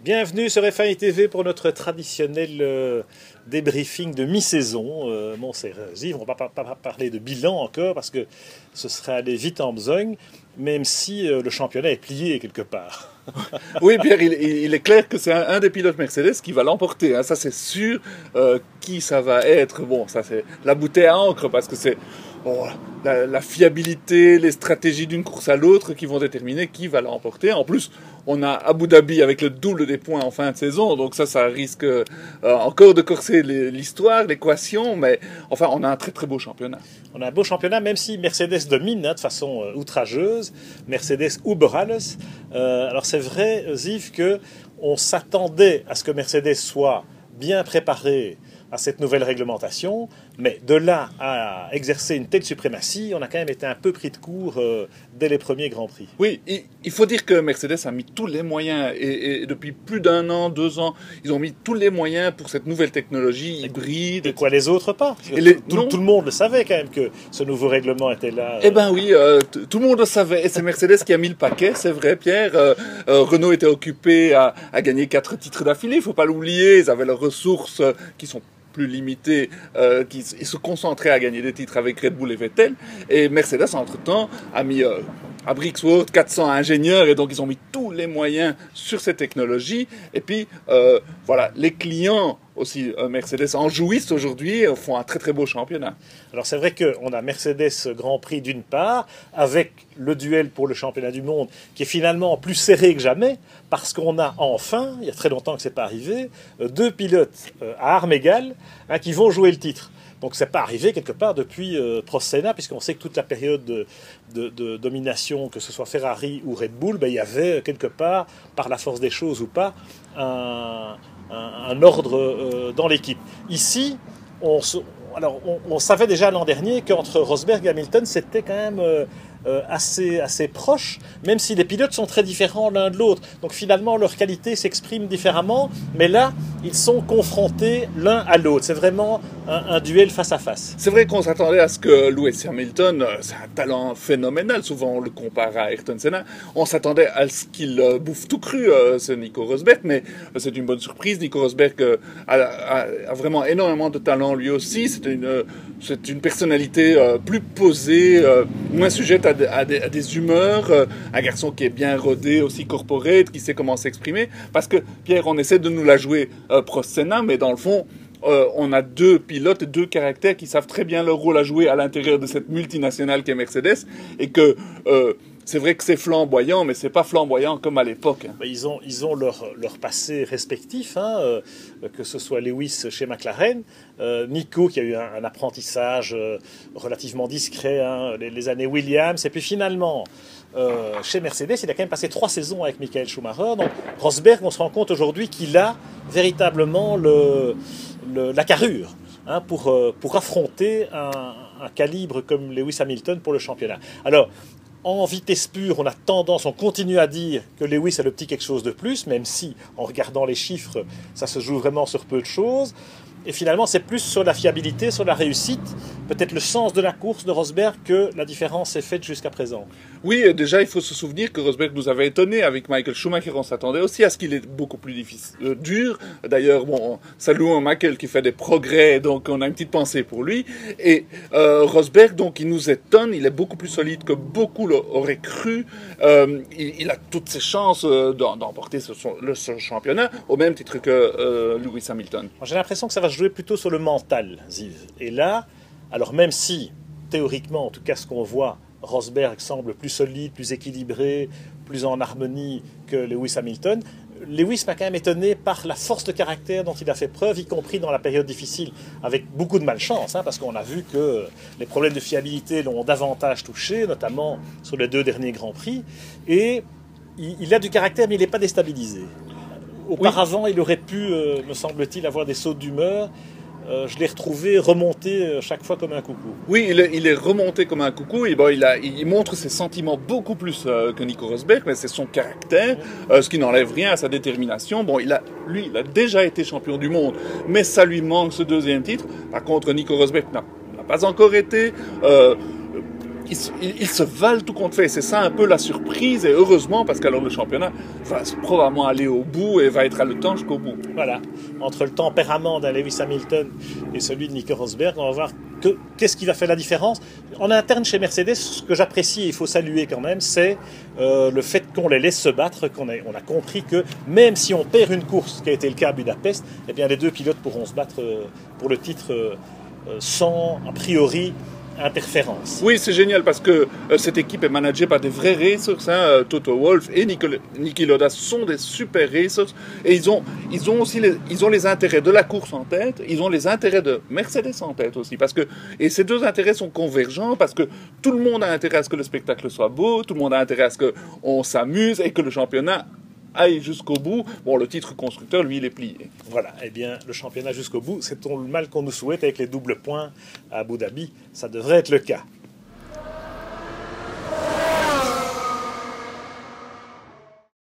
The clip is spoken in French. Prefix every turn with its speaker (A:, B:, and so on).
A: Bienvenue sur FAI TV pour notre traditionnel débriefing de mi-saison. Bon, c'est Yves, on ne va pas parler de bilan encore parce que ce serait aller vite en besogne, même si le championnat est plié quelque part.
B: Oui, Pierre, il est clair que c'est un des pilotes Mercedes qui va l'emporter. Hein, ça, c'est sûr. Qui ça va être? Bon, ça, c'est la bouteille à encre parce que c'est la fiabilité, les stratégies d'une course à l'autre qui vont déterminer qui va l'emporter. En plus, on a Abu Dhabi avec le double des points en fin de saison, donc ça risque encore de corser l'histoire, l'équation, mais enfin, on a un très très beau championnat.
A: On a un beau championnat, même si Mercedes domine de façon outrageuse, Mercedes über alles. Alors c'est vrai, Yves, qu'on s'attendait à ce que Mercedes soit bien préparé à cette nouvelle réglementation, mais de là à exercer une telle suprématie, on a quand même été un peu pris de court dès les premiers Grands Prix.
B: Oui, il faut dire que Mercedes a mis tous les moyens, et depuis plus d'un an, 2 ans, ils ont mis tous les moyens pour cette nouvelle technologie hybride.
A: Et quoi, les autres pas? Tout le monde le savait quand même que ce nouveau règlement était là.
B: Eh ben oui, tout le monde le savait, et c'est Mercedes qui a mis le paquet, c'est vrai Pierre. Renault était occupé à gagner 4 titres d'affilée, il ne faut pas l'oublier, ils avaient leurs ressources qui sont plus limité, qui se concentrait à gagner des titres avec Red Bull et Vettel. Et Mercedes, entre-temps, a mis à Brixworth 400 ingénieurs, et donc ils ont mis tous les moyens sur cette technologie. Et puis, voilà, les clients aussi, Mercedes en jouissent aujourd'hui, font un très très beau championnat.
A: Alors c'est vrai qu'on a Mercedes Grand Prix d'une part, avec le duel pour le championnat du monde, qui est finalement plus serré que jamais, parce qu'on a enfin, il y a très longtemps que ce n'est pas arrivé, 2 pilotes à armes égales qui vont jouer le titre. Donc ce n'est pas arrivé quelque part depuis Prost-Senna, puisqu'on sait que toute la période de domination, que ce soit Ferrari ou Red Bull, il y avait quelque part, par la force des choses ou pas, un ordre dans l'équipe. Ici, on savait déjà l'an dernier qu'entre Rosberg et Hamilton, c'était quand même assez proche, même si les pilotes sont très différents l'un de l'autre. Donc finalement, leur qualité s'exprime différemment, mais là, ils sont confrontés l'un à l'autre. C'est vraiment un duel face à face.
B: C'est vrai qu'on s'attendait à ce que Lewis Hamilton, c'est un talent phénoménal, souvent on le compare à Ayrton Senna, on s'attendait à ce qu'il bouffe tout cru, ce Nico Rosberg, mais c'est une bonne surprise. Nico Rosberg a vraiment énormément de talent lui aussi, c'est une personnalité plus posée, moins sujette à des humeurs, un garçon qui est bien rodé, aussi corporate, qui sait comment s'exprimer, parce que Pierre, on essaie de nous la jouer Prost-Senna, mais dans le fond, on a 2 pilotes et 2 caractères qui savent très bien leur rôle à jouer à l'intérieur de cette multinationale qu'est Mercedes, et que c'est vrai que c'est flamboyant, mais c'est pas flamboyant comme à l'époque.
A: Ils ont leur passé respectif, que ce soit Lewis chez McLaren, Nico qui a eu un apprentissage relativement discret, les années Williams, et puis finalement chez Mercedes, il a quand même passé 3 saisons avec Michael Schumacher. Donc Rosberg, on se rend compte aujourd'hui qu'il a véritablement la carrure pour affronter un calibre comme Lewis Hamilton pour le championnat. Alors, en vitesse pure, on continue à dire que Lewis a le petit quelque chose de plus, même si, en regardant les chiffres, ça se joue vraiment sur peu de choses. Et finalement, c'est plus sur la fiabilité, sur la réussite, peut-être le sens de la course de Rosberg que la différence est faite jusqu'à présent.
B: Oui, déjà, il faut se souvenir que Rosberg nous avait étonné avec Michael Schumacher. On s'attendait aussi à ce qu'il est beaucoup plus difficile, dur. D'ailleurs, bon, saluons Michael qui fait des progrès, donc on a une petite pensée pour lui. Et Rosberg, donc, il nous étonne. Il est beaucoup plus solide que beaucoup l'auraient cru. Il a toutes ses chances d'emporter ce championnat, au même titre que Lewis Hamilton.
A: J'ai l'impression que ça va jouer plutôt sur le mental, Ziv. Et là, alors même si, théoriquement, en tout cas ce qu'on voit, Rosberg semble plus solide, plus équilibré, plus en harmonie que Lewis Hamilton, Lewis m'a quand même étonné par la force de caractère dont il a fait preuve, y compris dans la période difficile, avec beaucoup de malchance, parce qu'on a vu que les problèmes de fiabilité l'ont davantage touché, notamment sur les 2 derniers Grands Prix, et il a du caractère, mais il n'est pas déstabilisé. Auparavant, oui. Il aurait pu, me semble-t-il, avoir des sautes d'humeur. Je l'ai retrouvé remonté chaque fois comme un coucou.
B: Oui, il est remonté comme un coucou. Et bon, il montre ses sentiments beaucoup plus que Nico Rosberg, mais c'est son caractère, ce qui n'enlève rien à sa détermination. Bon, il a déjà été champion du monde, mais ça lui manque ce 2e titre. Par contre, Nico Rosberg n'a pas encore été. ils se valent tout compte fait. C'est ça un peu la surprise, et heureusement, parce qu'alors le championnat va probablement aller au bout et va être haletant jusqu'au bout.
A: Voilà. Entre le tempérament d'un Lewis Hamilton et celui de Nico Rosberg, on va voir qu'est-ce qui va faire la différence. En interne chez Mercedes, ce que j'apprécie et il faut saluer quand même, c'est le fait qu'on les laisse se battre, on a compris que même si on perd une course, ce qui a été le cas à Budapest, eh bien les deux pilotes pourront se battre pour le titre sans, a priori, interférence.
B: Oui, c'est génial parce que cette équipe est managée par des vrais racers. Toto Wolff et Niki Lauda sont des super racers et ils ont aussi les intérêts de la course en tête, ils ont les intérêts de Mercedes en tête aussi et ces deux intérêts sont convergents parce que tout le monde a intérêt à ce que le spectacle soit beau, tout le monde a intérêt à ce qu'on s'amuse et que le championnat aille jusqu'au bout. Bon, le titre constructeur, lui, il est plié.
A: Voilà, eh bien, le championnat jusqu'au bout, c'est le mal qu'on nous souhaite avec les doubles points à Abu Dhabi. Ça devrait être le cas.